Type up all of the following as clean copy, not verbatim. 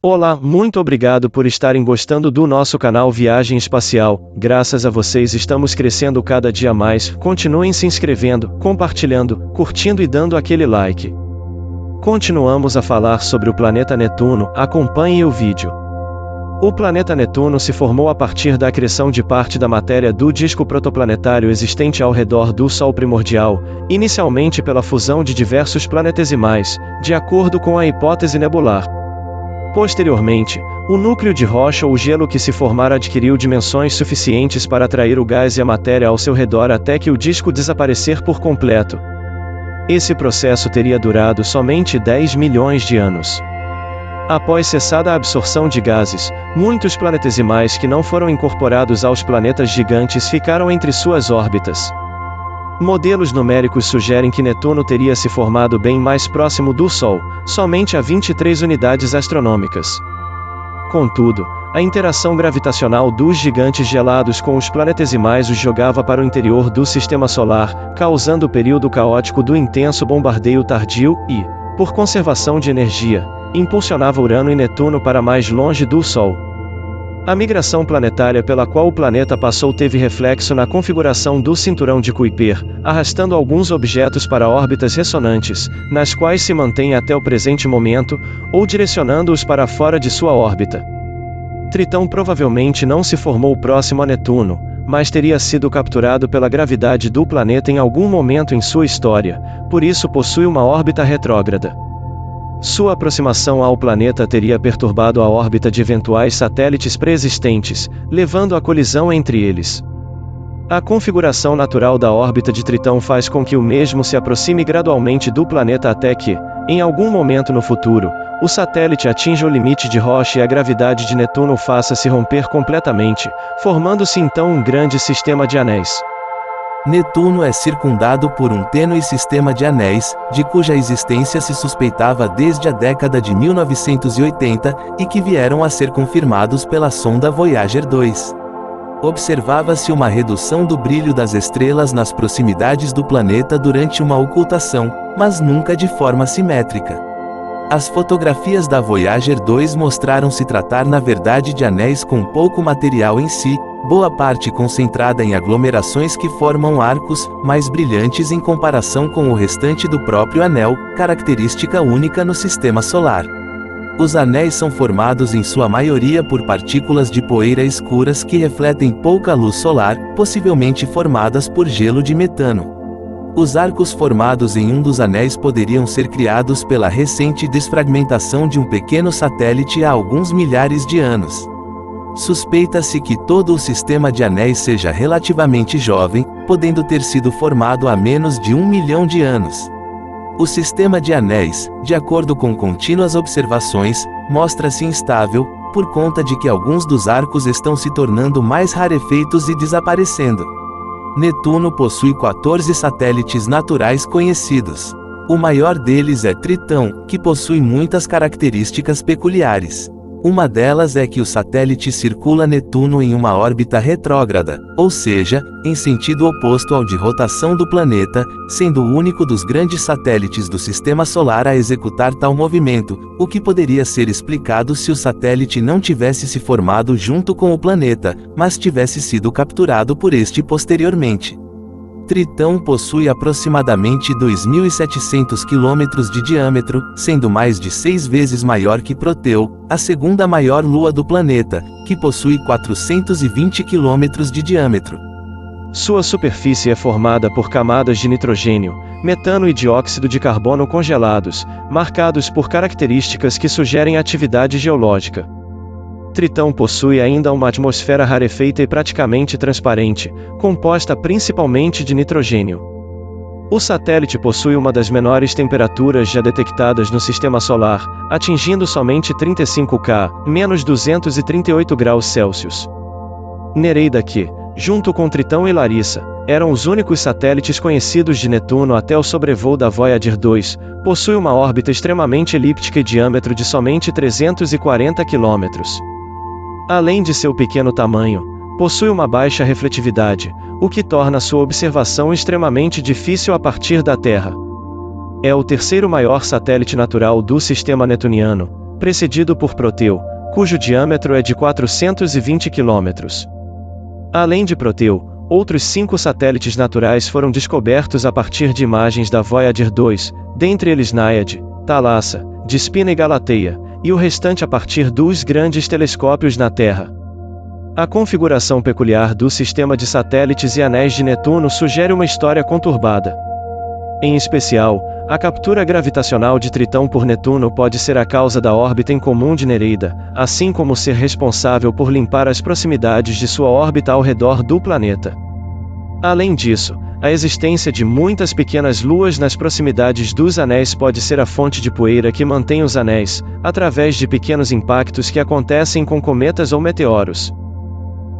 Olá, muito obrigado por estarem gostando do nosso canal Viagem Espacial. Graças a vocês estamos crescendo cada dia mais. Continuem se inscrevendo, compartilhando, curtindo e dando aquele like. Continuamos a falar sobre o planeta Netuno. Acompanhe o vídeo. O planeta Netuno se formou a partir da acreção de parte da matéria do disco protoplanetário existente ao redor do Sol primordial, inicialmente pela fusão de diversos planetesimais, de acordo com a hipótese nebular. Posteriormente, o núcleo de rocha ou gelo que se formar adquiriu dimensões suficientes para atrair o gás e a matéria ao seu redor até que o disco desaparecer por completo. Esse processo teria durado somente 10 milhões de anos. Após cessada a absorção de gases, muitos planetesimais que não foram incorporados aos planetas gigantes ficaram entre suas órbitas. Modelos numéricos sugerem que Netuno teria se formado bem mais próximo do Sol, somente a 23 unidades astronômicas. Contudo, a interação gravitacional dos gigantes gelados com os planetesimais os jogava para o interior do Sistema Solar, causando o período caótico do intenso bombardeio tardio e, por conservação de energia, impulsionava Urano e Netuno para mais longe do Sol. A migração planetária pela qual o planeta passou teve reflexo na configuração do cinturão de Kuiper, arrastando alguns objetos para órbitas ressonantes, nas quais se mantém até o presente momento, ou direcionando-os para fora de sua órbita. Tritão provavelmente não se formou próximo a Netuno, mas teria sido capturado pela gravidade do planeta em algum momento em sua história, por isso possui uma órbita retrógrada. Sua aproximação ao planeta teria perturbado a órbita de eventuais satélites pré-existentes, levando à colisão entre eles. A configuração natural da órbita de Tritão faz com que o mesmo se aproxime gradualmente do planeta até que, em algum momento no futuro, o satélite atinja o limite de rocha e a gravidade de Netuno faça-se romper completamente, formando-se então um grande sistema de anéis. Netuno é circundado por um tênue sistema de anéis, de cuja existência se suspeitava desde a década de 1980, e que vieram a ser confirmados pela sonda Voyager 2. Observava-se uma redução do brilho das estrelas nas proximidades do planeta durante uma ocultação, mas nunca de forma simétrica. As fotografias da Voyager 2 mostraram se tratar na verdade de anéis com pouco material em si, boa parte concentrada em aglomerações que formam arcos, mais brilhantes em comparação com o restante do próprio anel, característica única no sistema solar. Os anéis são formados em sua maioria por partículas de poeira escuras que refletem pouca luz solar, possivelmente formadas por gelo de metano. Os arcos formados em um dos anéis poderiam ser criados pela recente desfragmentação de um pequeno satélite há alguns milhares de anos. Suspeita-se que todo o sistema de anéis seja relativamente jovem, podendo ter sido formado há menos de 1 milhão de anos. O sistema de anéis, de acordo com contínuas observações, mostra-se instável, por conta de que alguns dos arcos estão se tornando mais rarefeitos e desaparecendo. Netuno possui 14 satélites naturais conhecidos. O maior deles é Tritão, que possui muitas características peculiares. Uma delas é que o satélite circula Netuno em uma órbita retrógrada, ou seja, em sentido oposto ao de rotação do planeta, sendo o único dos grandes satélites do Sistema Solar a executar tal movimento, o que poderia ser explicado se o satélite não tivesse se formado junto com o planeta, mas tivesse sido capturado por este posteriormente. Tritão possui aproximadamente 2.700 km de diâmetro, sendo mais de 6 vezes maior que Proteu, a segunda maior lua do planeta, que possui 420 km de diâmetro. Sua superfície é formada por camadas de nitrogênio, metano e dióxido de carbono congelados, marcados por características que sugerem atividade geológica. Tritão possui ainda uma atmosfera rarefeita e praticamente transparente, composta principalmente de nitrogênio. O satélite possui uma das menores temperaturas já detectadas no Sistema Solar, atingindo somente 35 K, menos 238 graus Celsius. Nereida que, junto com Tritão e Larissa, eram os únicos satélites conhecidos de Netuno até o sobrevoo da Voyager 2, possui uma órbita extremamente elíptica e diâmetro de somente 340 km. Além de seu pequeno tamanho, possui uma baixa refletividade, o que torna sua observação extremamente difícil a partir da Terra. É o terceiro maior satélite natural do sistema netuniano, precedido por Proteu, cujo diâmetro é de 420 km. Além de Proteu, outros 5 satélites naturais foram descobertos a partir de imagens da Voyager 2, dentre eles Naiad, Thalassa, Despina e Galateia, e o restante a partir dos grandes telescópios na Terra. A configuração peculiar do sistema de satélites e anéis de Netuno sugere uma história conturbada. Em especial, a captura gravitacional de Tritão por Netuno pode ser a causa da órbita incomum de Nereida, assim como ser responsável por limpar as proximidades de sua órbita ao redor do planeta. Além disso, a existência de muitas pequenas luas nas proximidades dos anéis pode ser a fonte de poeira que mantém os anéis, através de pequenos impactos que acontecem com cometas ou meteoros.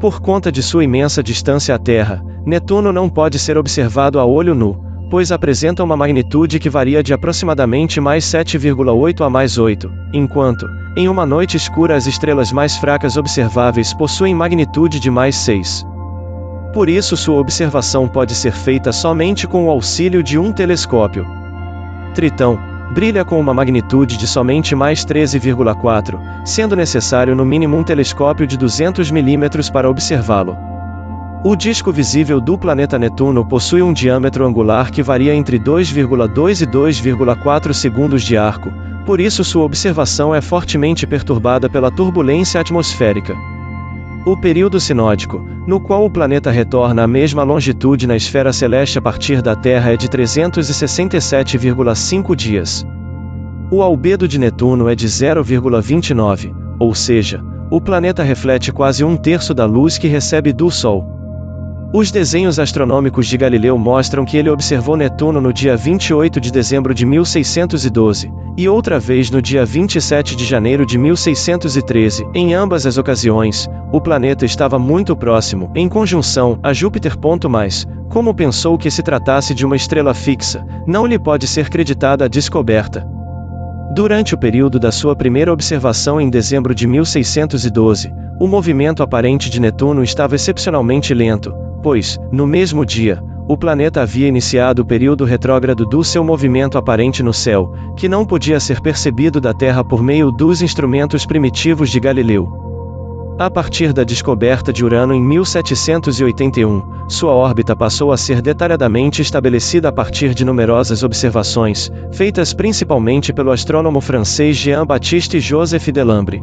Por conta de sua imensa distância à Terra, Netuno não pode ser observado a olho nu, pois apresenta uma magnitude que varia de aproximadamente mais 7,8 a mais 8, enquanto, em uma noite escura as estrelas mais fracas observáveis possuem magnitude de mais 6. Por isso sua observação pode ser feita somente com o auxílio de um telescópio. Tritão brilha com uma magnitude de somente mais 13,4, sendo necessário no mínimo um telescópio de 200 mm para observá-lo. O disco visível do planeta Netuno possui um diâmetro angular que varia entre 2,2 e 2,4 segundos de arco, por isso sua observação é fortemente perturbada pela turbulência atmosférica. O período sinódico, no qual o planeta retorna à mesma longitude na esfera celeste a partir da Terra é de 367,5 dias. O albedo de Netuno é de 0,29, ou seja, o planeta reflete quase 1/3 da luz que recebe do Sol. Os desenhos astronômicos de Galileu mostram que ele observou Netuno no dia 28 de dezembro de 1612, e outra vez no dia 27 de janeiro de 1613. Em ambas as ocasiões, o planeta estava muito próximo, em conjunção, a Júpiter. Mas, como pensou que se tratasse de uma estrela fixa, não lhe pode ser creditada a descoberta. Durante o período da sua primeira observação em dezembro de 1612, o movimento aparente de Netuno estava excepcionalmente lento, pois, no mesmo dia, o planeta havia iniciado o período retrógrado do seu movimento aparente no céu, que não podia ser percebido da Terra por meio dos instrumentos primitivos de Galileu. A partir da descoberta de Urano em 1781, sua órbita passou a ser detalhadamente estabelecida a partir de numerosas observações, feitas principalmente pelo astrônomo francês Jean-Baptiste Joseph Delambre.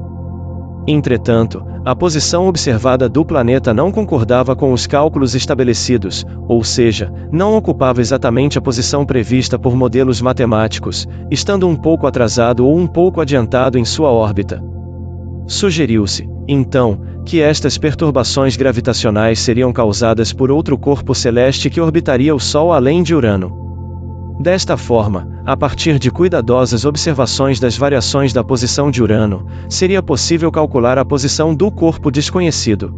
Entretanto, a posição observada do planeta não concordava com os cálculos estabelecidos, ou seja, não ocupava exatamente a posição prevista por modelos matemáticos, estando um pouco atrasado ou um pouco adiantado em sua órbita. Sugeriu-se, então, que estas perturbações gravitacionais seriam causadas por outro corpo celeste que orbitaria o Sol além de Urano. Desta forma, a partir de cuidadosas observações das variações da posição de Urano, seria possível calcular a posição do corpo desconhecido.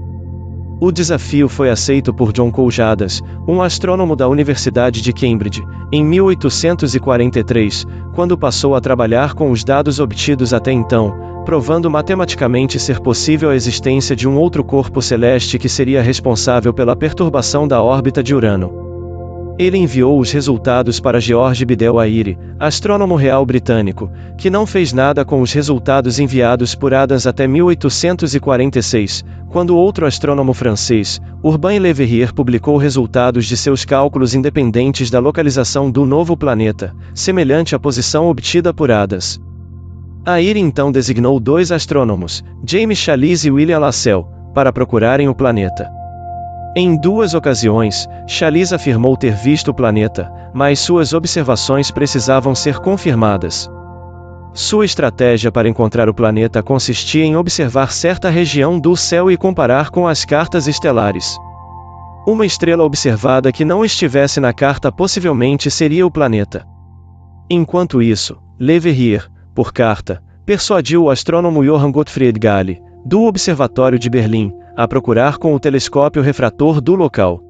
O desafio foi aceito por John Coljadas, um astrônomo da Universidade de Cambridge, em 1843, quando passou a trabalhar com os dados obtidos até então, provando matematicamente ser possível a existência de um outro corpo celeste que seria responsável pela perturbação da órbita de Urano. Ele enviou os resultados para George Biddell Airy, astrônomo real britânico, que não fez nada com os resultados enviados por Adams até 1846, quando outro astrônomo francês, Urbain Le Verrier, publicou resultados de seus cálculos independentes da localização do novo planeta, semelhante à posição obtida por Adams. Airy então designou 2 astrônomos, James Challis e William Lassell, para procurarem o planeta. Em 2 ocasiões, Challis afirmou ter visto o planeta, mas suas observações precisavam ser confirmadas. Sua estratégia para encontrar o planeta consistia em observar certa região do céu e comparar com as cartas estelares. Uma estrela observada que não estivesse na carta possivelmente seria o planeta. Enquanto isso, Le Verrier, por carta, persuadiu o astrônomo Johann Gottfried Galle, do Observatório de Berlim, a procurar com o telescópio refrator do local.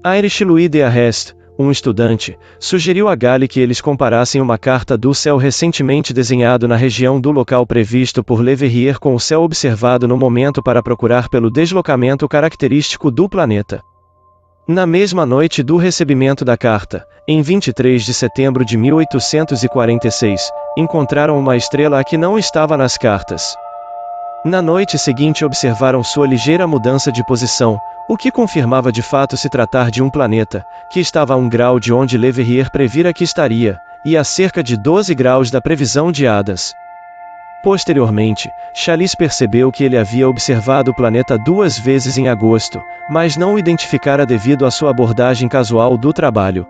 Heinrich Louis de Arrest, um estudante, sugeriu a Galle que eles comparassem uma carta do céu recentemente desenhado na região do local previsto por Le Verrier com o céu observado no momento para procurar pelo deslocamento característico do planeta. Na mesma noite do recebimento da carta, em 23 de setembro de 1846, encontraram uma estrela que não estava nas cartas. Na noite seguinte observaram sua ligeira mudança de posição, o que confirmava de fato se tratar de um planeta, que estava a 1 grau de onde Le Verrier previra que estaria, e a cerca de 12 graus da previsão de Adams. Posteriormente, Challis percebeu que ele havia observado o planeta 2 vezes em agosto, mas não o identificara devido à sua abordagem casual do trabalho.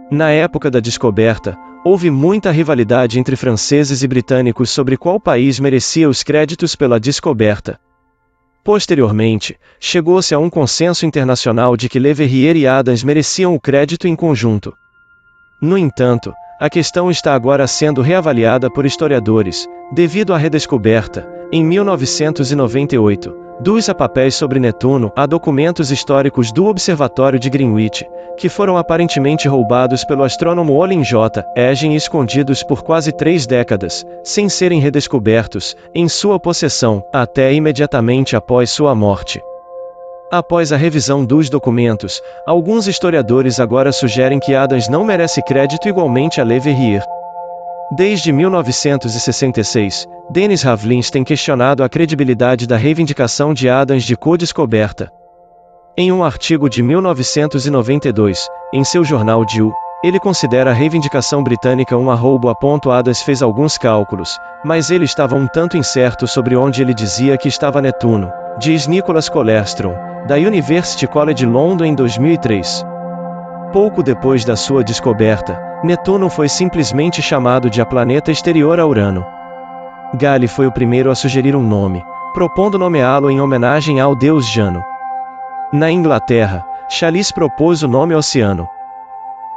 Na época da descoberta, houve muita rivalidade entre franceses e britânicos sobre qual país merecia os créditos pela descoberta. Posteriormente, chegou-se a um consenso internacional de que Le Verrier e Adams mereciam o crédito em conjunto. No entanto, a questão está agora sendo reavaliada por historiadores, devido à redescoberta, em 1998, dos papéis sobre Netuno a documentos históricos do Observatório de Greenwich, que foram aparentemente roubados pelo astrônomo Olin J. Eggen e escondidos por quase 3 décadas, sem serem redescobertos, em sua possessão, até imediatamente após sua morte. Após a revisão dos documentos, alguns historiadores agora sugerem que Adams não merece crédito igualmente a Le Verrier. Desde 1966, Dennis Ravlins tem questionado a credibilidade da reivindicação de Adams de co-descoberta. Em um artigo de 1992, em seu jornal Due, ele considera a reivindicação britânica um arroubo. Adams fez alguns cálculos, mas ele estava um tanto incerto sobre onde ele dizia que estava Netuno, diz Nicholas Colestron, da University College London em 2003. Pouco depois da sua descoberta, Netuno foi simplesmente chamado de a planeta exterior a Urano. Gale foi o primeiro a sugerir um nome, propondo nomeá-lo em homenagem ao deus Jano. Na Inglaterra, Challis propôs o nome Oceano.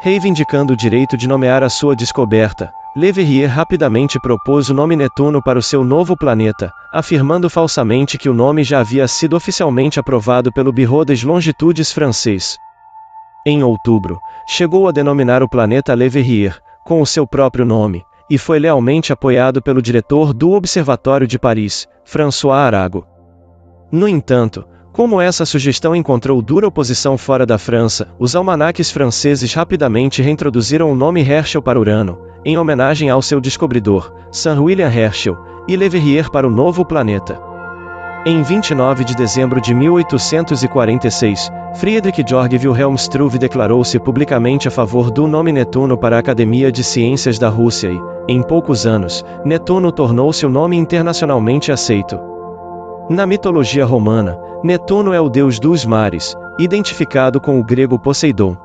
Reivindicando o direito de nomear a sua descoberta, Le Verrier rapidamente propôs o nome Netuno para o seu novo planeta, afirmando falsamente que o nome já havia sido oficialmente aprovado pelo Bureau des Longitudes francês. Em outubro, chegou a denominar o planeta Le Verrier, com o seu próprio nome, e foi lealmente apoiado pelo diretor do Observatório de Paris, François Arago. No entanto, como essa sugestão encontrou dura oposição fora da França, os almanaques franceses rapidamente reintroduziram o nome Herschel para Urano, em homenagem ao seu descobridor, Sir William Herschel, e Le Verrier para o novo planeta. Em 29 de dezembro de 1846, Friedrich Georg Wilhelm Struve declarou-se publicamente a favor do nome Netuno para a Academia de Ciências da Rússia e, em poucos anos, Netuno tornou-se o nome internacionalmente aceito. Na mitologia romana, Netuno é o deus dos mares, identificado com o grego Poseidon.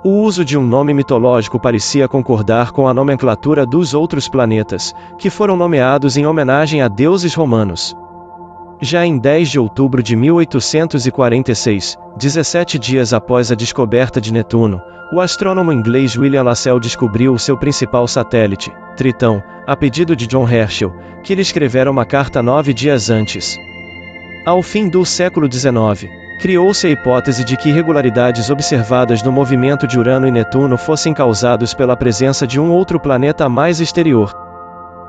O uso de um nome mitológico parecia concordar com a nomenclatura dos outros planetas, que foram nomeados em homenagem a deuses romanos. Já em 10 de outubro de 1846, 17 dias após a descoberta de Netuno, o astrônomo inglês William Lassell descobriu o seu principal satélite, Tritão, a pedido de John Herschel, que lhe escrevera uma carta 9 dias antes. Ao fim do século XIX, criou-se a hipótese de que irregularidades observadas no movimento de Urano e Netuno fossem causados pela presença de um outro planeta mais exterior.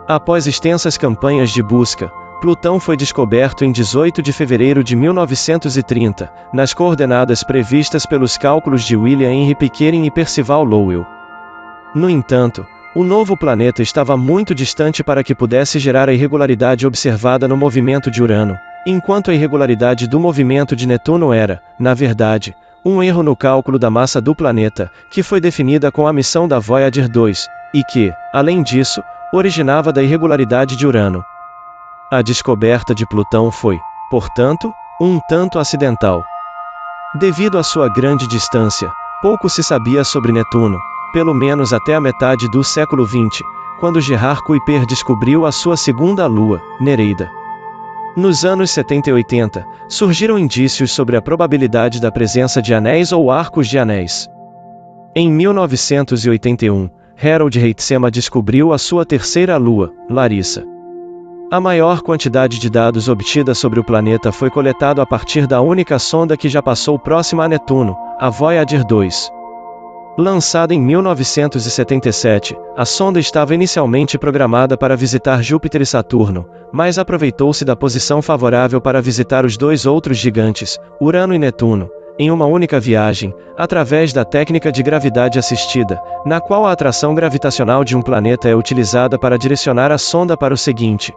Após extensas campanhas de busca, Plutão foi descoberto em 18 de fevereiro de 1930, nas coordenadas previstas pelos cálculos de William Henry Pickering e Percival Lowell. No entanto, o novo planeta estava muito distante para que pudesse gerar a irregularidade observada no movimento de Urano, enquanto a irregularidade do movimento de Netuno era, na verdade, um erro no cálculo da massa do planeta, que foi definida com a missão da Voyager 2, e que, além disso, originava da irregularidade de Urano. A descoberta de Plutão foi, portanto, um tanto acidental. Devido à sua grande distância, pouco se sabia sobre Netuno, pelo menos até a metade do século XX, quando Gerard Kuiper descobriu a sua segunda lua, Nereida. Nos anos 70 e 80, surgiram indícios sobre a probabilidade da presença de anéis ou arcos de anéis. Em 1981, Harold Heitzema descobriu a sua terceira lua, Larissa. A maior quantidade de dados obtida sobre o planeta foi coletado a partir da única sonda que já passou próxima a Netuno, a Voyager 2. Lançada em 1977, a sonda estava inicialmente programada para visitar Júpiter e Saturno, mas aproveitou-se da posição favorável para visitar os dois outros gigantes, Urano e Netuno, em uma única viagem, através da técnica de gravidade assistida, na qual a atração gravitacional de um planeta é utilizada para direcionar a sonda para o seguinte.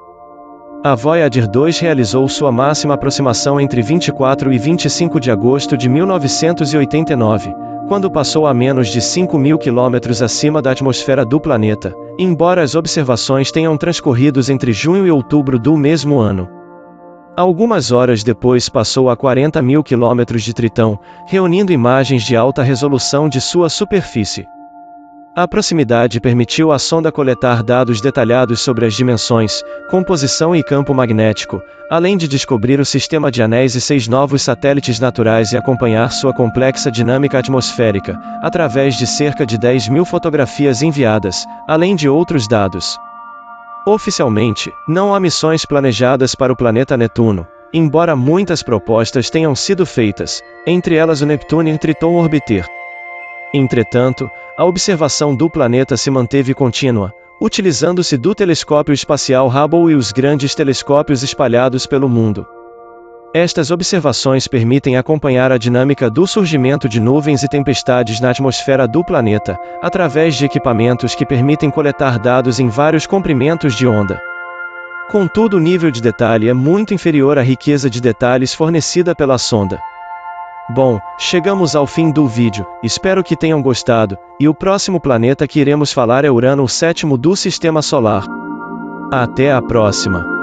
A Voyager 2 realizou sua máxima aproximação entre 24 e 25 de agosto de 1989, quando passou a menos de 5.000 km acima da atmosfera do planeta, embora as observações tenham transcorrido entre junho e outubro do mesmo ano. Algumas horas depois passou a 40.000 km de Tritão, reunindo imagens de alta resolução de sua superfície. A proximidade permitiu à sonda coletar dados detalhados sobre as dimensões, composição e campo magnético, além de descobrir o sistema de anéis e 6 novos satélites naturais e acompanhar sua complexa dinâmica atmosférica, através de cerca de 10.000 fotografias enviadas, além de outros dados. Oficialmente, não há missões planejadas para o planeta Netuno, embora muitas propostas tenham sido feitas, entre elas o Neptune Triton Orbiter. Entretanto, a observação do planeta se manteve contínua, utilizando-se do telescópio espacial Hubble e os grandes telescópios espalhados pelo mundo. Estas observações permitem acompanhar a dinâmica do surgimento de nuvens e tempestades na atmosfera do planeta, através de equipamentos que permitem coletar dados em vários comprimentos de onda. Contudo, o nível de detalhe é muito inferior à riqueza de detalhes fornecida pela sonda. Bom, chegamos ao fim do vídeo, espero que tenham gostado, e o próximo planeta que iremos falar é Urano, o sétimo do Sistema Solar. Até a próxima!